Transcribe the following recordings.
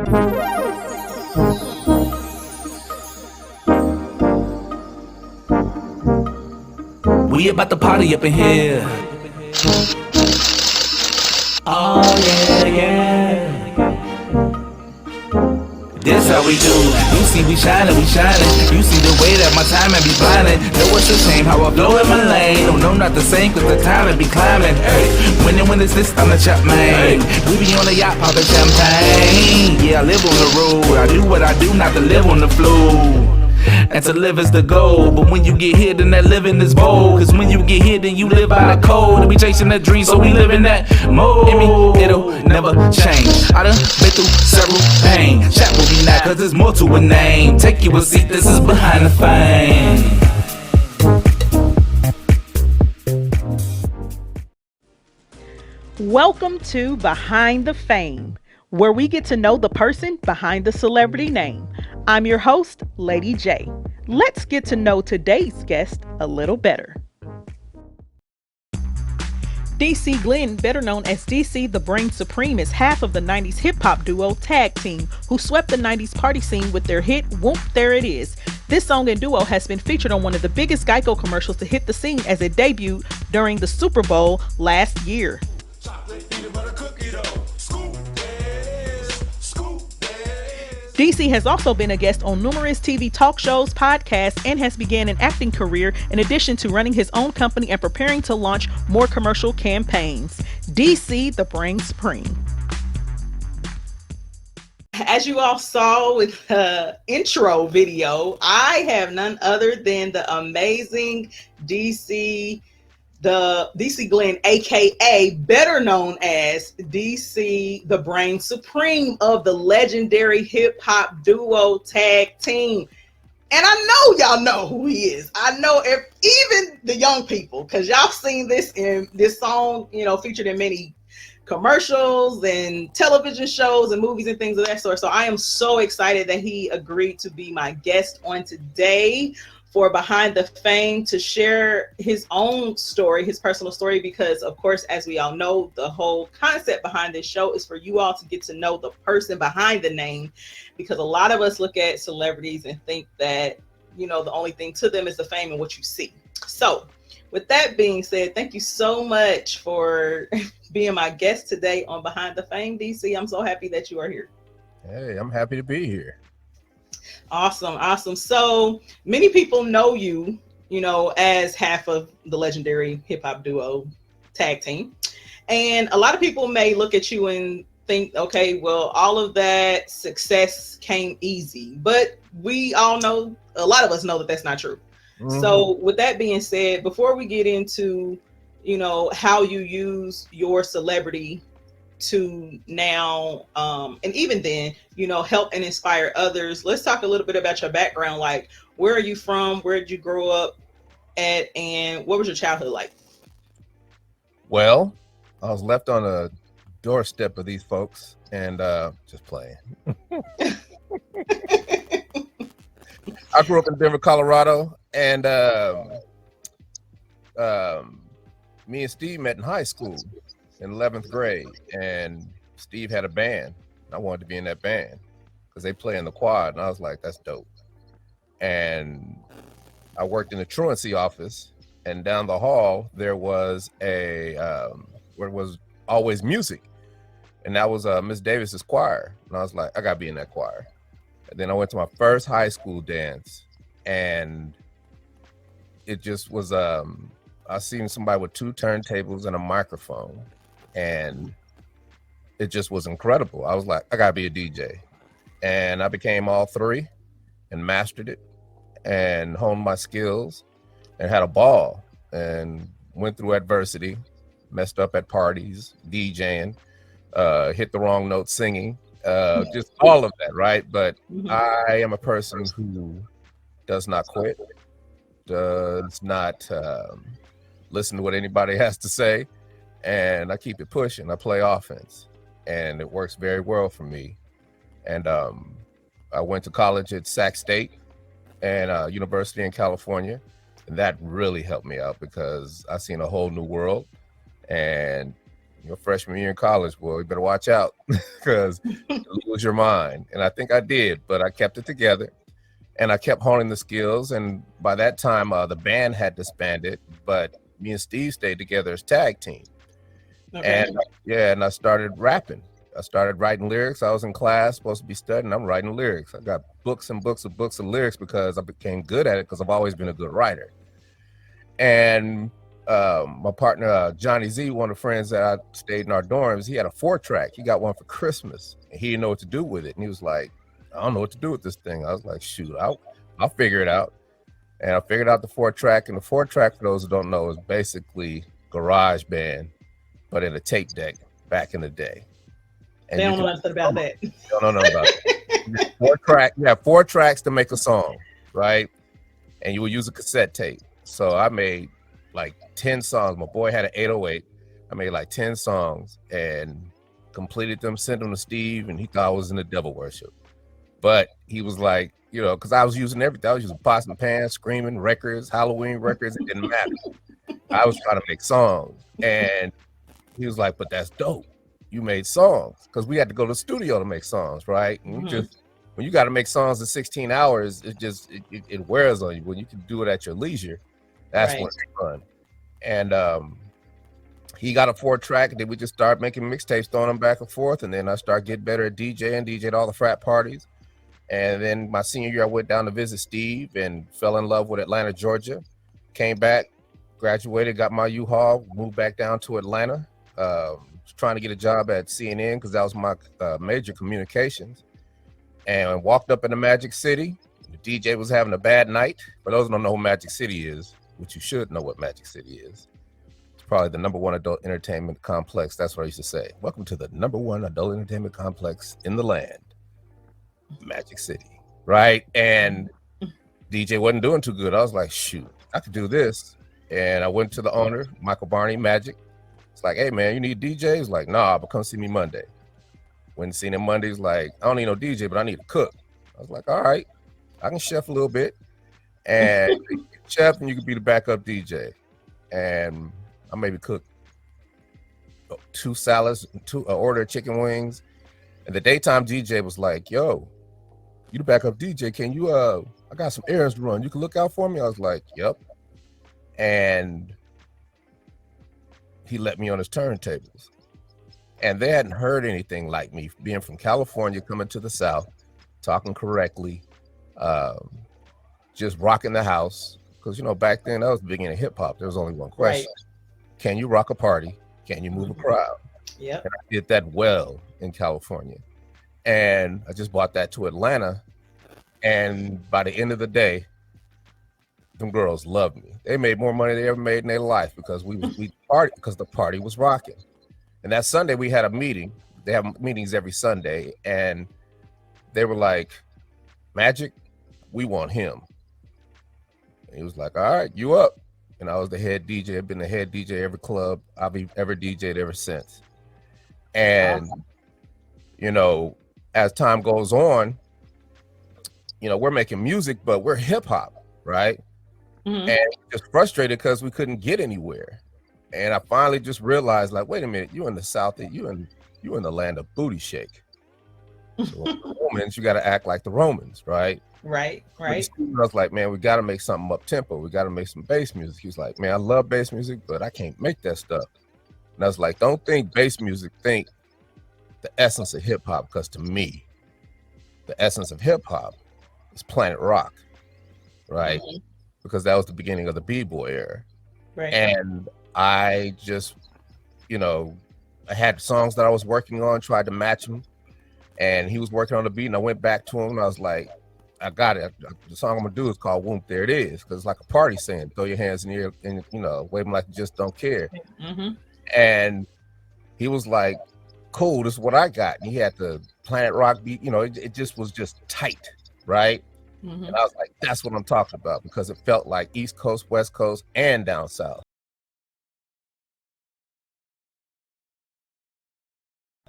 We about to party up in here. Oh yeah, yeah. This how we do. You see we shining, we shining. You see the way that my time be blinding. Know what's the same, how I blow in my lane. Don't know not the same, cause the time be climbing. Hey, when is this on the chop, man? We be on the yacht, poppin' champagne. Yeah, I live on the road. I do what I do, not to live on the floor. And to live is the goal. But when you get hit, then that living is bold. Cause when you get hit, then you live by the code. And we chasing that dream, so we live in that mode. I mean, it'll never change. I done been through several pain. Chat with me now, cause there's more to a name. Take you a seat, this is behind the fame. Welcome to Behind the Fame, where we get to know the person behind the celebrity name. I'm your host, Lady J. Let's get to know today's guest a little better. DC Glenn, better known as DC the Brain Supreme, is half of the 90s hip-hop duo Tag Team, who swept the 90s party scene with their hit, Whoop, There It Is. This song and duo has been featured on one of the biggest Geico commercials to hit the scene as it debuted during the Super Bowl last year. DC has also been a guest on numerous TV talk shows, podcasts, and has began an acting career in addition to running his own company and preparing to launch more commercial campaigns. DC, the Brain Supreme. As you all saw with the intro video, I have none other than the amazing DC Glenn, aka better known as DC the Brain Supreme of the legendary hip hop duo Tag Team. And I know y'all know who he is. I know if even the young people, because y'all seen this in this song, featured in many commercials and television shows and movies and things of that sort. So I am so excited that he agreed to be my guest on today for Behind the Fame to share his own story, his personal story, because of course, as we all know, the whole concept behind this show is for you all to get to know the person behind the name, because a lot of us look at celebrities and think that, the only thing to them is the fame and what you see. So with that being said, thank you so much for being my guest today on Behind the Fame, DC. I'm so happy that you are here. Hey, I'm happy to be here. Awesome. So many people know you, as half of the legendary hip hop duo Tag Team. And a lot of people may look at you and think, okay, well, all of that success came easy. But we all know, a lot of us know that that's not true. Mm-hmm. So with that being said, before we get into, how you use your celebrity to now, and even then, help and inspire others, let's talk a little bit about your background. Like, where are you from? Where did you grow up at? And what was your childhood like? Well, I was left on a doorstep of these folks and just playing. I grew up in Denver, Colorado, and me and Steve met in high school in 11th grade, and Steve had a band. I wanted to be in that band because they play in the quad, and I was like, that's dope. And I worked in the truancy office, and down the hall there was a where it was always music, and that was Miss Davis's choir, and I was like, I gotta be in that choir. And then I went to my first high school dance, and it just was I seen somebody with 2 turntables and a microphone, and it just was incredible. I was like, I gotta be a DJ. And I became all 3 and mastered it and honed my skills and had a ball and went through adversity, messed up at parties, DJing, hit the wrong note singing, just all of that, right? But I am a person who does not quit, does not listen to what anybody has to say, and I keep it pushing. I play offense, and it works very well for me. And I went to college at Sac State and University in California, and that really helped me out because I seen a whole new world. And your freshman year in college, boy, you better watch out because you lose your mind. And I think I did, but I kept it together and I kept honing the skills. And by that time, the band had disbanded, but me and Steve stayed together as tag team. Okay. And yeah, and I started rapping. I started writing lyrics. I was in class, supposed to be studying. I'm writing lyrics. I got books and books of lyrics because I became good at it because I've always been a good writer. And my partner, Johnny Z, one of the friends that I stayed in our dorms, he had a 4-track. He got one for Christmas. And he didn't know what to do with it. And he was like, I don't know what to do with this thing. I was like, shoot, I'll figure it out. And I figured out the 4-track. And the 4-track, for those who don't know, is basically Garage Band, but in a tape deck back in the day. And they don't know nothing about that. They don't know about it. 4-track, you have 4 tracks to make a song, right? And you will use a cassette tape. So I made like 10 songs. My boy had an 808. I made like 10 songs and completed them, sent them to Steve, and he thought I was in the devil worship. But he was like, you know, because I was using everything. I was using pots and pans, screaming records, Halloween records. It didn't matter. I was trying to make songs. And he was like, but that's dope. You made songs. Because we had to go to the studio to make songs, right? And when you got to make songs in 16 hours, it wears on you. When you can do it at your leisure, that's when it's fun. And he got a 4-track, and then we just started making mixtapes, throwing them back and forth. And then I started getting better at DJ'd all the frat parties. And then my senior year, I went down to visit Steve and fell in love with Atlanta, Georgia. Came back, graduated, got my U-Haul, moved back down to Atlanta. Was trying to get a job at CNN because that was my major communications. And walked up in the Magic City. The DJ was having a bad night. For those who don't know who Magic City is, which you should know what Magic City is. It's probably the #1 adult entertainment complex. That's what I used to say. Welcome to the #1 adult entertainment complex in the land. Magic City, right? And DJ wasn't doing too good. I was like, shoot, I could do this. And I went to the owner, Michael Barney, Magic. It's like, hey man, you need a DJ? He's like, nah, but come see me Monday. When seen him Monday, he's like, I don't need no DJ, but I need a cook. I was like, all right, I can chef a little bit. And you can chef and you can be the backup DJ. And I maybe cook 2 salads, order of chicken wings. And the daytime DJ was like, yo, you the backup DJ. Can you, I got some errands to run. You can look out for me? I was like, yep. And he let me on his turntables. And they hadn't heard anything like me, being from California, coming to the South, talking correctly, just rocking the house. Because, you know, back then, that was the beginning of hip hop. There was only one question. Right. Can you rock a party? Can you move a crowd? Yep. And I did that well in California. And I just brought that to Atlanta. And by the end of the day, them girls loved me. They made more money than they ever made in their life because we partied because the party was rocking. And that Sunday we had a meeting. They have meetings every Sunday, and they were like, Magic, we want him. And he was like, all right, you up. And I was the head DJ. I've been the head DJ every club I've ever DJ'd ever since. And, you know, as time goes on, you know, we're making music, but we're hip hop, right? Mm-hmm. And just frustrated because we couldn't get anywhere. And I finally just realized, like, wait a minute, you in the South, you in the land of booty shake. So the Romans, you got to act like the Romans, right? Right. I was like, man, we got to make something up tempo. We got to make some bass music. He was like, man, I love bass music, but I can't make that stuff. And I was like, don't think bass music, think the essence of hip hop, because to me, the essence of hip hop is Planet Rock, right? Mm-hmm. Because that was the beginning of the B-boy era. Right. And I just, you know, I had songs that I was working on, tried to match him, and he was working on the beat, and I went back to him, and I was like, I got it. The song I'm gonna do is called Whoop, There It Is, because it's like a party saying, throw your hands in the air and, you know, wave them like you just don't care. Mm-hmm. And he was like, cool, this is what I got. And he had the Planet Rock beat, you know, it just was just tight, right? Mm-hmm. And I was like, that's what I'm talking about, because it felt like East Coast, West Coast, and down South.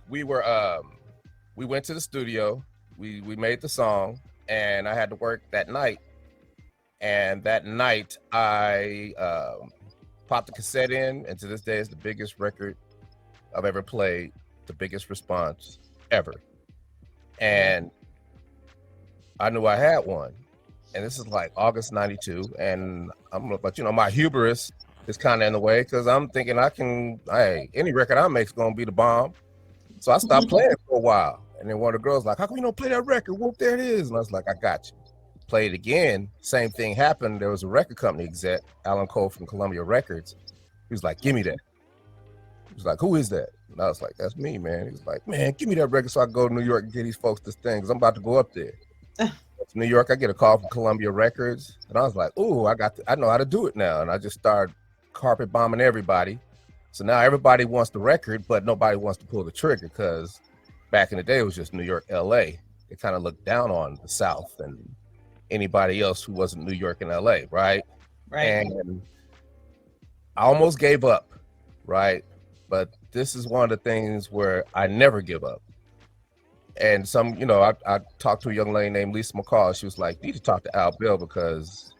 We went to the studio, we made the song, and I had to work that night. And that night I popped the cassette in, and to this day it's the biggest record I've ever played the biggest response ever. And I knew I had one. And this is like August 92. And but my hubris is kind of in the way because I'm thinking hey, any record I make is going to be the bomb. So I stopped playing for a while. And then one of the girls like, how come you don't play that record? Whoop, there it is. And I was like, I got you. Played again. Same thing happened. There was a record company exec, Alan Cole from Columbia Records. He was like, give me that. He was like, who is that? And I was like, that's me, man. He was like, man, give me that record so I can go to New York and get these folks this thing because I'm about to go up there. New York, I get a call from Columbia Records, and I was like, "Ooh, I know how to do it now." And I just started carpet bombing everybody. So now everybody wants the record, but nobody wants to pull the trigger because back in the day it was just New York, LA. They kind of looked down on the South and anybody else who wasn't New York and LA, right? Right. And I almost gave up, right? But this is one of the things where I never give up. And I talked to a young lady named Lisa McCall. She was like, you need to talk to Al Bell because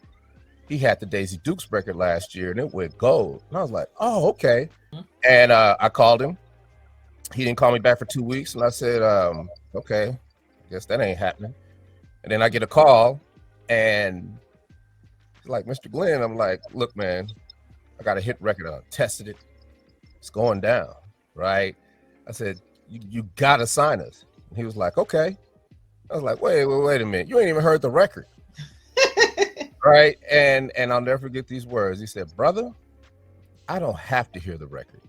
he had the Daisy Dukes record last year and it went gold. And I was like, oh, okay. And I called him. He didn't call me back for 2 weeks. And I said, okay, I guess that ain't happening. And then I get a call and he's like, Mr. Glenn, I'm like, look, man, I got a hit record. I tested it. It's going down, right? I said, you got to sign us. He was like, okay. I was like, wait a minute. You ain't even heard the record. Right. And I'll never forget these words. He said, brother, I don't have to hear the record.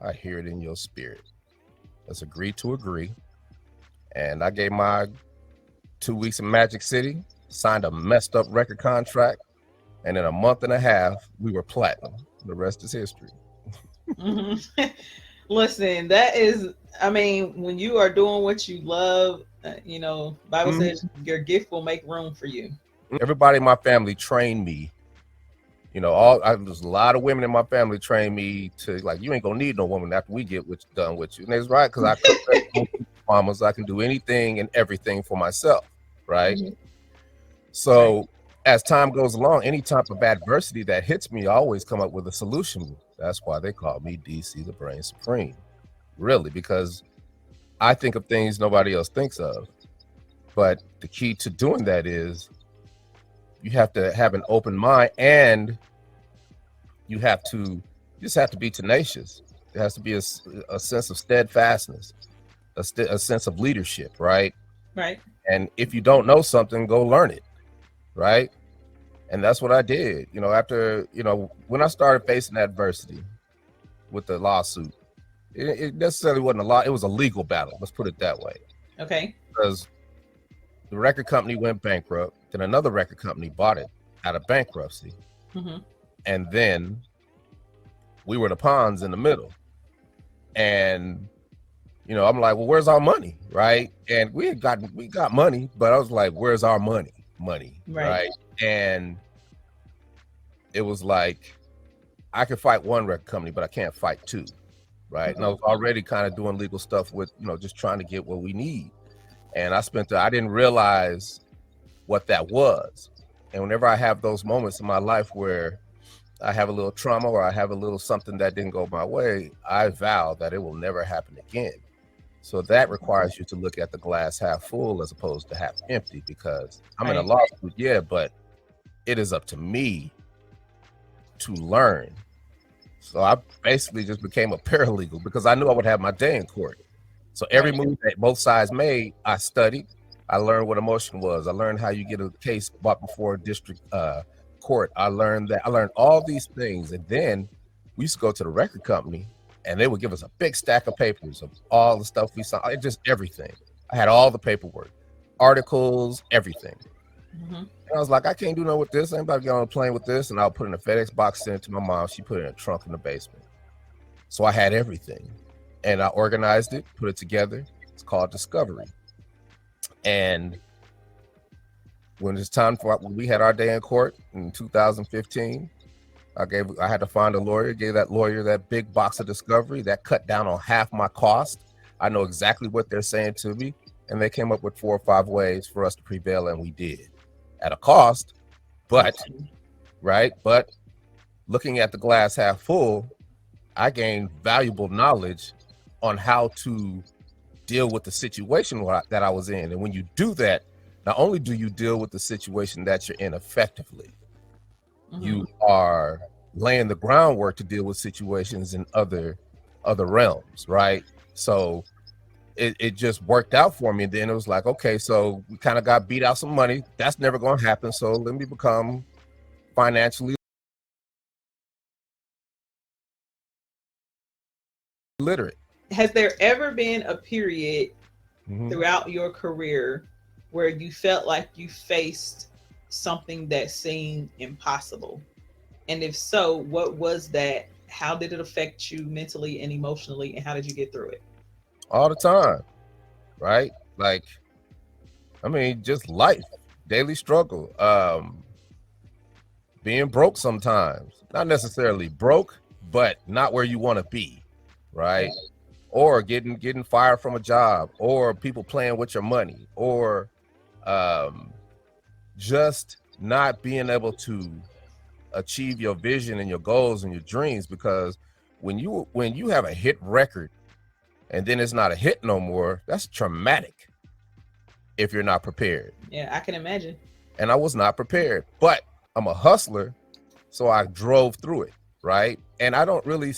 I hear it in your spirit. Let's agree to agree. And I gave my 2 weeks in Magic City, signed a messed up record contract. And in a month and a half, we were platinum. The rest is history. Mm-hmm. Listen, when you are doing what you love, Bible says your gift will make room for you. Everybody in my family trained me. There's a lot of women in my family trained me to like, you ain't gonna need no woman after we get what's done with you. And it's right because I can do anything and everything for myself, right? Mm-hmm. So as time goes along, any type of adversity that hits me, I always come up with a solution. That's why they call me DC, the Brain Supreme. Really, because I think of things nobody else thinks of. But the key to doing that is you have to have an open mind and you just have to be tenacious. There has to be a sense of steadfastness, a sense of leadership, right? Right. And if you don't know something, go learn it, right? And that's what I did. After, when I started facing adversity with the lawsuit, it necessarily wasn't a law. It was a legal battle. Let's put it that way. Okay. Because the record company went bankrupt. Then another record company bought it out of bankruptcy. Mm-hmm. And then we were the pawns in the middle. And, I'm like, well, where's our money? Right. And we got money, but I was like, where's our money? Right. And it was like, I could fight one record company, but I can't fight two. Right. Mm-hmm. And I was already kind of doing legal stuff with, just trying to get what we need. And I didn't realize what that was. And whenever I have those moments in my life where I have a little trauma or I have a little something that didn't go my way, I vow that it will never happen again. So that requires you to look at the glass half full as opposed to half empty, because I'm in a lawsuit, yeah, but it is up to me to learn. So I basically just became a paralegal because I knew I would have my day in court. So every move that both sides made, I studied. I learned what emotion was. I learned how you get a case brought before a district court. I learned all these things. And then we used to go to the record company and they would give us a big stack of papers of all the stuff we saw, just everything. I had all the paperwork, articles, everything. Mm-hmm. And I was like, I can't do nothing with this. I ain't about to get on a plane with this. And I'll put it in a FedEx box, send it to my mom. She put it in a trunk in the basement. So I had everything. And I organized it, put it together. It's called Discovery. And when it's time when we had our day in court in 2015, I had to find a lawyer, gave that lawyer that big box of Discovery that cut down on half my cost. I know exactly what they're saying to me. And they came up with 4 or 5 ways for us to prevail. And we did at a cost, but looking at the glass half full, I gained valuable knowledge on how to deal with the situation that I was in. And when you do that, not only do you deal with the situation that you're in effectively, you are laying the groundwork to deal with situations in other realms, right? So it just worked out for me. And then it was like, okay, so we kind of got beat out some money. That's never going to happen. So let me become financially literate. Has there ever been a period throughout your career where you felt like you faced something that seemed impossible? And if so, what was that? How did it affect you mentally and emotionally? And how did you get through it? All the time, right? Like, I mean, just life, daily struggle, being broke sometimes, not necessarily broke, but not where you want to be, right? Or getting fired from a job, or people playing with your money, or just not being able to achieve your vision and your goals and your dreams. Because when you have a hit record and then it's not a hit no more, that's traumatic if you're not prepared. Yeah, I can imagine. And I was not prepared, but I'm a hustler, so I drove through it, right? And I don't really,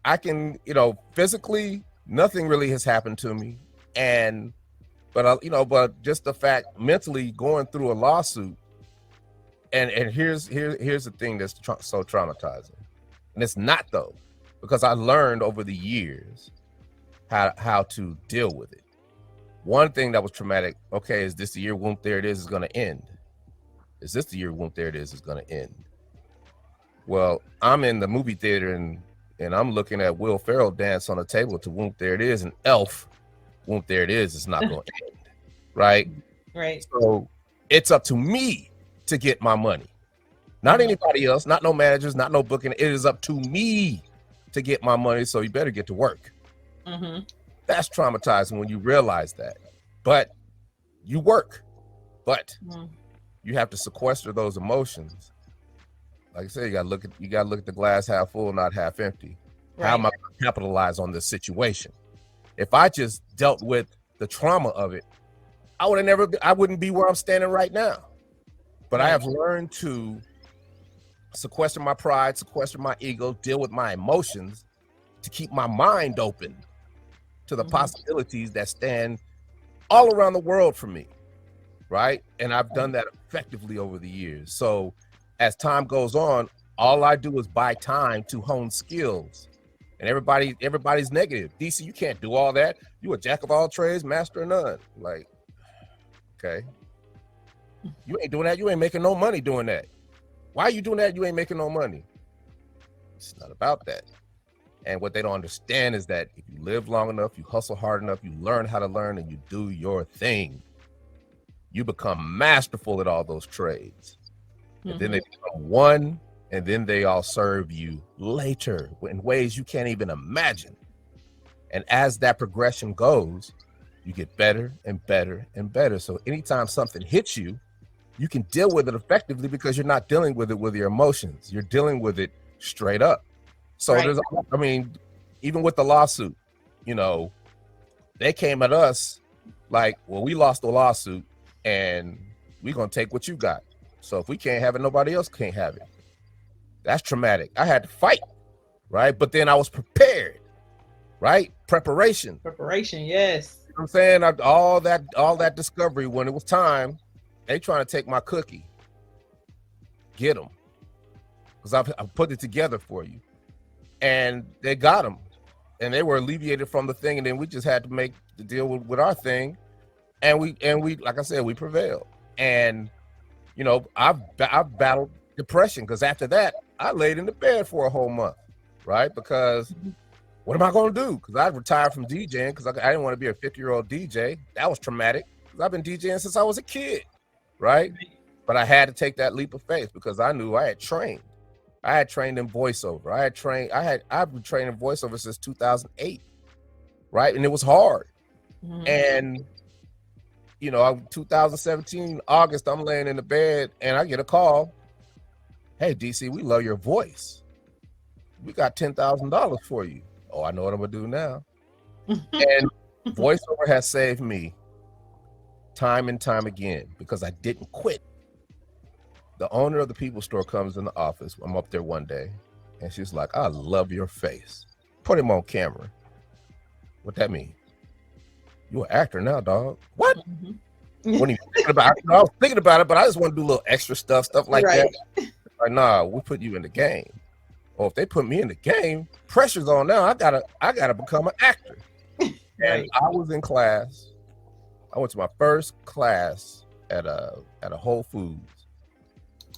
I can, physically, nothing really has happened to me. But just the fact mentally going through a lawsuit, and here's the thing that's so traumatizing. And it's not though, because I learned over the years how to deal with it. One thing that was traumatic, okay, is this the year Whoop There It Is going to end? Is this the year Whoop There It Is going to end? Well, I'm in the movie theater and I'm looking at Will Ferrell dance on a table to Whoop There It Is, and Elf, Whoop There It Is not going to end, right? Right. So it's up to me to get my money. Not anybody else, not no managers, not no booking. It is up to me to get my money, so you better get to work. That's traumatizing when you realize that. But you work, but you have to sequester those emotions. Like I said, you gotta look at the glass half full, not half empty. Right. How am I gonna capitalize on this situation? If I just dealt with the trauma of it, I wouldn't be where I'm standing right now. But I have learned to sequester my pride, sequester my ego, deal with my emotions to keep my mind open to the possibilities that stand all around the world for me, right? And I've done that effectively over the years. So as time goes on, all I do is buy time to hone skills. And everybody's negative. DC, you can't do all that. You a jack of all trades, master of none. Like, okay. You ain't doing that. You ain't making no money doing that. Why are you doing that? You ain't making no money. It's not about that. And what they don't understand is that if you live long enough, you hustle hard enough, you learn how to learn, and you do your thing, you become masterful at all those trades. And then they become one, and then they all serve you later in ways you can't even imagine. And as that progression goes, you get better and better and better. So anytime something hits you, you can deal with it effectively because you're not dealing with it with your emotions. You're dealing with it straight up. So even with the lawsuit, they came at us like, well, we lost the lawsuit and we're going to take what you got. So if we can't have it, nobody else can't have it. That's traumatic. I had to fight, right? But then I was prepared, right? Preparation, yes. You know what I'm saying? All that discovery, when it was time, they trying to take my cookie. Get them. Because I've put it together for you. And they got them. And they were alleviated from the thing. And then we just had to make the deal with our thing. And we, like I said, we prevailed. And, I've battled depression because after that, I laid in the bed for a whole month, right? Because what am I going to do? Because I retired from DJing because I didn't want to be a 50-year-old DJ. That was traumatic because I've been DJing since I was a kid, right? But I had to take that leap of faith because I knew I had trained. I had trained in voiceover. I've been training in voiceover since 2008, right? And it was hard. And 2017 August, I'm laying in the bed and I get a call. Hey, DC, we love your voice. we got $10,000 for you. Oh, I know what I'm gonna do now. And voiceover has saved me time and time again because I didn't quit. The owner of the People Store comes in the office. I'm up there one day, and she's like, "I love your face. Put him on camera." What that mean? You an actor now, dog? What? When you thinking about it, I was thinking about it, but I just want to do a little extra stuff like Right. that. Like, nah, we put you in the game. Or if they put me in the game, pressure's on now. I gotta become an actor. Right. And I was in class. I went to my first class at a Whole Foods,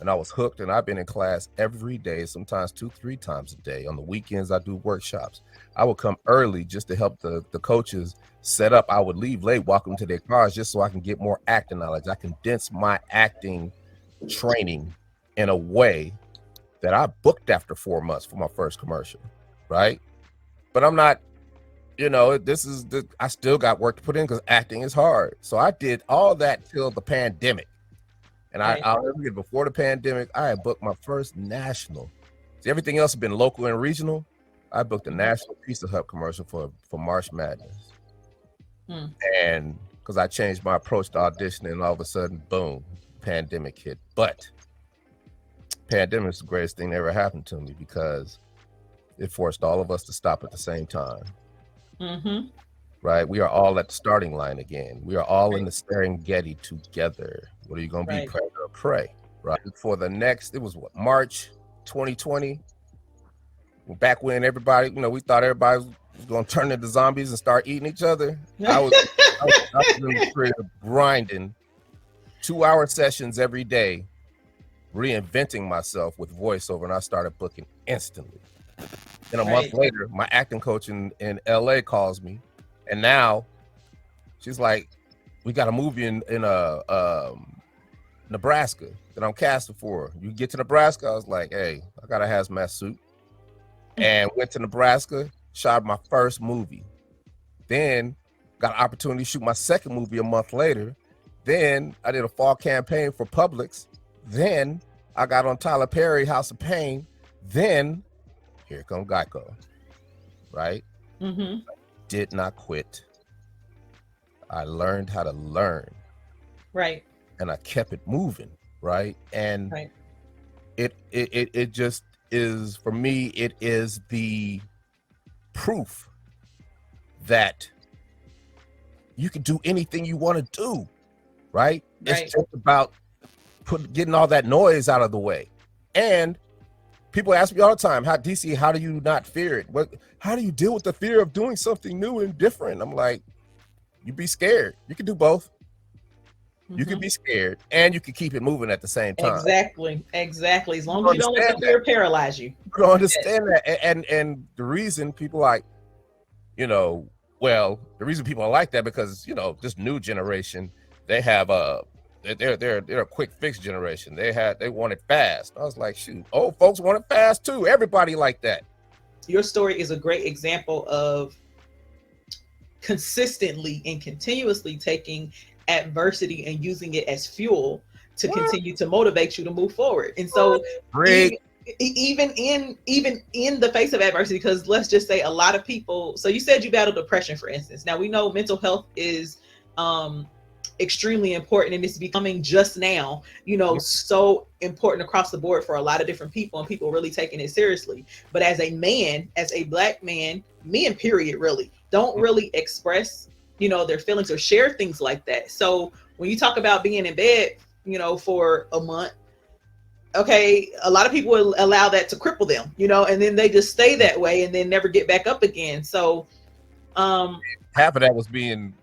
and I was hooked. And I've been in class every day, sometimes 2-3 times a day. On the weekends, I do workshops. I would come early just to help the coaches set up. I would leave late, walk them to their cars just so I can get more acting knowledge. I condensed my acting training in a way that I booked after 4 months for my first commercial, right? But I'm not, I still got work to put in because acting is hard. So I did all that till the pandemic. And I'll never forget, before the pandemic, I had booked my first national. See, everything else has been local and regional. I booked a national Pizza Hut commercial for March Madness. And because I changed my approach to auditioning, and all of a sudden, boom, pandemic hit. But pandemic is the greatest thing that ever happened to me because it forced all of us to stop at the same time. Right? We are all at the starting line again. We are all in the Serengeti together. What are you going to be, predator or prey? Right? For the next, it was March 2020. Back when everybody, we thought everybody was going to turn into zombies and start eating each other. I was in the crib grinding 2-hour sessions every day, reinventing myself with voiceover, and I started booking instantly. Then a month later, my acting coach in LA calls me, and now she's like, "We got a movie in Nebraska that I'm casting for. You get to Nebraska?" I was like, "Hey, I got a hazmat suit," and went to Nebraska, shot my first movie. Then got an opportunity to shoot my second movie a month later. Then I did a fall campaign for Publix. Then I got on Tyler Perry, House of Pain. Then here come Geico, right? Did not quit. I learned how to learn. Right. And I kept it moving, right? And it just is, for me, it is the proof that you can do anything you want to do, right? It's just about getting all that noise out of the way. And people ask me all the time, DC, how do you not fear it? How do you deal with the fear of doing something new and different? I'm like, you be scared. You can do both. You can be scared and you can keep it moving at the same time. Exactly. As long as you don't let the fear paralyze you. You don't understand that. And the reason people like, the reason people are like that because, this new generation, they have they're a quick fix generation. They want it fast. I was like, shoot, old folks want it fast too. Everybody like that. Your story is a great example of consistently and continuously taking adversity and using it as fuel to continue to motivate you to move forward. And so even in the face of adversity, because let's just say a lot of people, so you said you battle depression, for instance. Now we know mental health is extremely important, and it's becoming just now, so important across the board for a lot of different people, and people really taking it seriously. But as a man, as a Black man, men period, really don't really express their feelings or share things like that. So when you talk about being in bed for a month, okay, a lot of people will allow that to cripple them, and then they just stay that way and then never get back up again. So half of that was being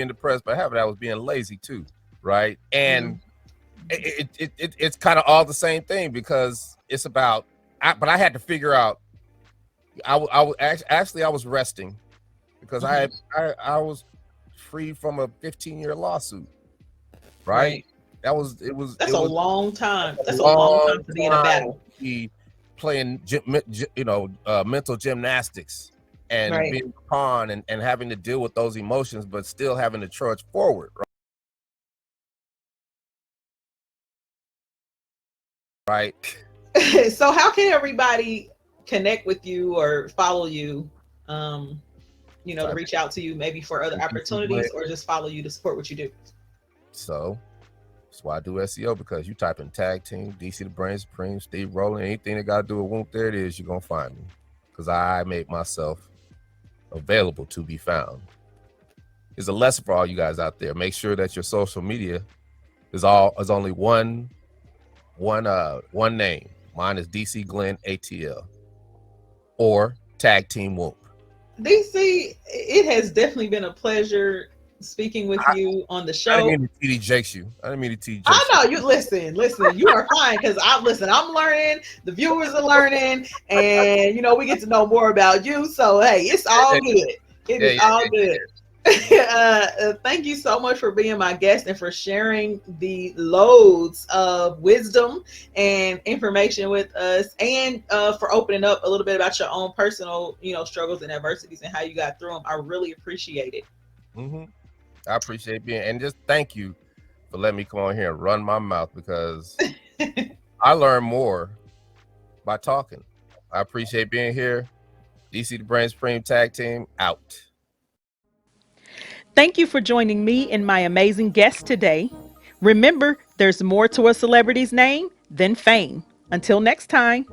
depressed, but half of that was being lazy too, right? And it's kind of all the same thing because it's about. But I had to figure out. I was resting because I was free from a 15-year lawsuit, right? That's a long time. That's a long time to be in a battle. Playing, mental gymnastics and being a pawn and having to deal with those emotions, but still having to trudge forward, right? So how can everybody connect with you or follow you, to Type reach out to you maybe for other in DC Glenn. opportunities or just follow you to support what you do? So that's why I do SEO, because you type in tag team, DC the Brain Supreme, Steve Rowland, anything that got to do with Whoop, there it is, you're going to find me. Because I make myself available to be found. It's a lesson for all you guys out there. Make sure that your social media is only one name. Mine is DC Glenn ATL or Tag Team Whoop. DC, it has definitely been a pleasure speaking with you on the show. I didn't mean to TD Jakes you. I know you. Listen. You are fine, because I'm learning. The viewers are learning, and we get to know more about you. So hey, it's all good. It is all good. Thank you so much for being my guest and for sharing the loads of wisdom and information with us, and for opening up a little bit about your own personal, struggles and adversities and how you got through them. I really appreciate it. Mm-hmm. I appreciate being, and just thank you for letting me come on here and run my mouth, because I learn more by talking. I appreciate being here. DC the Brain Supreme Tag Team out. Thank you for joining me and my amazing guest today. Remember, there's more to a celebrity's name than fame. Until next time.